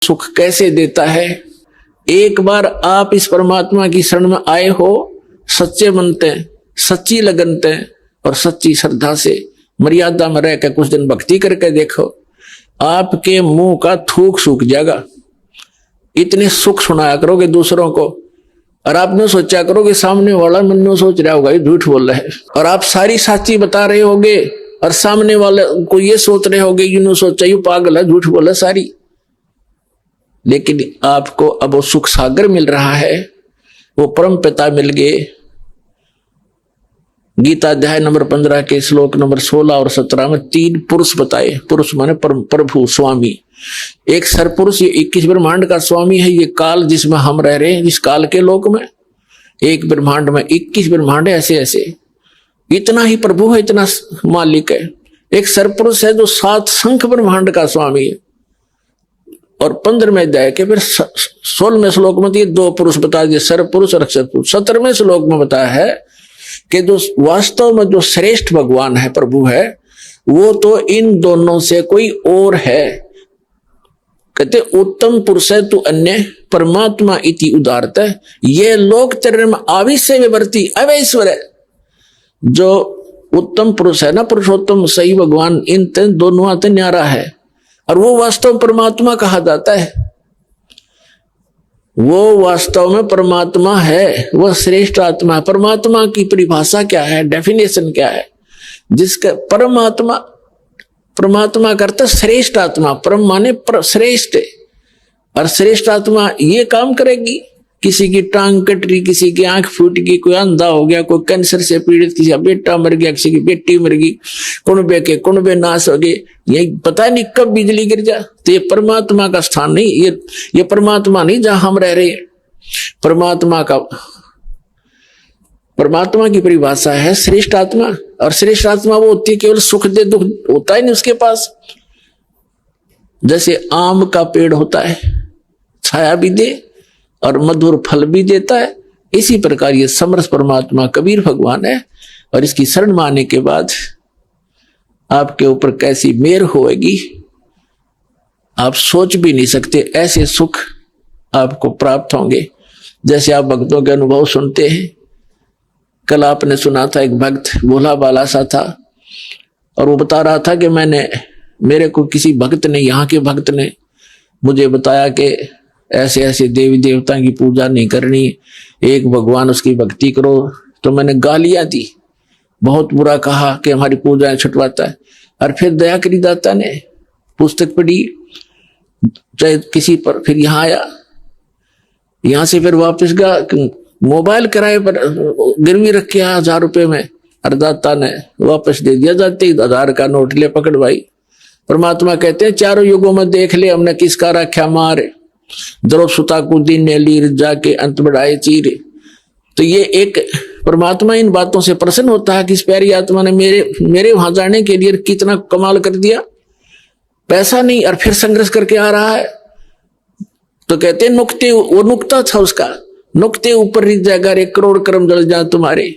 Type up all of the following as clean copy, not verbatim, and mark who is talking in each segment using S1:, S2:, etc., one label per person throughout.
S1: सुख कैसे देता है। एक बार आप इस परमात्मा की शरण में आए हो, सच्चे बनते, सच्ची लगनते और सच्ची श्रद्धा से मर्यादा में रह के कुछ दिन भक्ति करके देखो, आपके मुंह का थूक सूख जाएगा। इतने सुख सुनाया करोगे दूसरों को, और आपने सोचा करो कि सामने वाला मन में सोच रहा होगा ये झूठ बोल रहा है, और आप सारी साची बता रहे होगे और सामने वाले को ये सोच रहे होगे यूं सोचा ये पागल है, झूठ बोला सारी। लेकिन आपको अब वो सुख सागर मिल रहा है, वो परम पिता मिल गए। गीता अध्याय नंबर 15 के श्लोक नंबर 16 और 17 में 3 पुरुष बताए। पुरुष माने प्रभु स्वामी। एक सरपुरुष, ये 21 ब्रह्मांड का स्वामी है। ये काल जिसमें हम रह रहे हैं, इस काल के लोक में एक ब्रह्मांड में 21 ब्रह्मांड है, ऐसे ऐसे इतना ही प्रभु है, इतना मालिक है। एक सरपुरुष है जो 7 शंख ब्रह्मांड का स्वामी है। और 15वें अध्याय के फिर 16वें श्लोक में ये 2 पुरुष बता दिए, सरपुरुष और अक्षरपुरुष। 17वें श्लोक में बताया है कि जो वास्तव में जो श्रेष्ठ भगवान है, प्रभु है, वो तो इन दोनों से कोई और है। कहते उत्तम पुरुष है तू अन्य परमात्मा इति उदारत है, ये लोक चरण आविश्य विवर्ती अवैश्वर है। जो उत्तम पुरुष है ना, पुरुषोत्तम सही भगवान, इन दोनों आते न्यारा है, और वो वास्तव परमात्मा कहा जाता है। वो वास्तव में परमात्मा है, वह श्रेष्ठ आत्मा है। परमात्मा की परिभाषा क्या है, डेफिनेशन क्या है? जिसका परमात्मा, परमात्मा करता श्रेष्ठ आत्मा, परम माने श्रेष्ठ, और श्रेष्ठ आत्मा ये काम करेगी। किसी की टांग कट रही, किसी की आंख फूट गई, कोई अंधा हो गया, कोई कैंसर से पीड़ित, किसी का बेटा मर गया, किसी की बेटी मर गई, कुनबे के कुनबे नाश हो गए, यही पता नहीं कब बिजली गिर जा। तो ये परमात्मा का स्थान नहीं, ये परमात्मा नहीं जहां हम रह रहे हैं। परमात्मा की परिभाषा है श्रेष्ठ आत्मा, और श्रेष्ठ आत्मा वो होती है केवल सुख दे, दुख होता ही नहीं उसके पास। जैसे आम का पेड़ होता है, छाया भी दे और मधुर फल भी देता है, इसी प्रकार ये समरस परमात्मा कबीर भगवान है। और इसकी शरण माने के बाद आपके ऊपर कैसी मेहर होएगी आप सोच भी नहीं सकते। ऐसे सुख आपको प्राप्त होंगे जैसे आप भक्तों के अनुभव सुनते हैं। कल आपने सुना था, एक भक्त भोला बाला सा था, और वो बता रहा था कि मेरे को किसी भक्त ने, यहाँ के भक्त ने मुझे बताया कि ऐसे ऐसे देवी देवता की पूजा नहीं करनी, एक भगवान उसकी भक्ति करो। तो मैंने गालियां दी, बहुत बुरा कहा कि हमारी पूजाएं छुटवाता है। और फिर दया करी दाता ने पुस्तक पढ़ी, चाहे किसी पर, फिर यहाँ आया, यहाँ से फिर वापस गया, मोबाइल किराए पर गिरवी रख के 1000 रुपये में, और दाता ने वापस दे दिया। जाते ही 1000 का नोट ले पकड़ भाई। परमात्मा कहते हैं चारों युगों में देख ले हमने किसका रखा मार, द्रव सुता को दिन ने लीर जाके अंत बढ़ाए चीर। तो ये एक परमात्मा इन बातों से प्रसन्न होता है कि इस प्यारी आत्मा ने मेरे वहां जाने के लिए कितना कमाल कर दिया, पैसा नहीं और फिर संघर्ष करके आ रहा है। तो कहते हैं नुक्ते, वो नुक्ता था उसका, नुक्ते ऊपर रिच जाएगा 1 करोड़ कर्म जल जाए तुम्हारे।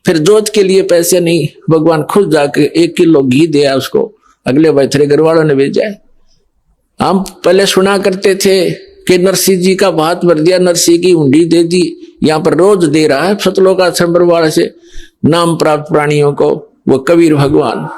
S1: फिर जोत के लिए पैसे नहीं, भगवान खुद जाके 1 किलो घी दिया उसको, अगले बर्थडे घर वालों ने भेजा है। हम पहले सुना करते थे कि नरसिंह जी का भात भर दिया, नरसिंह की हुंडी दे दी, यहाँ पर रोज दे रहा है सतलोक आश्रम वाले से नाम प्राप्त प्राणियों को वो कबीर भगवान।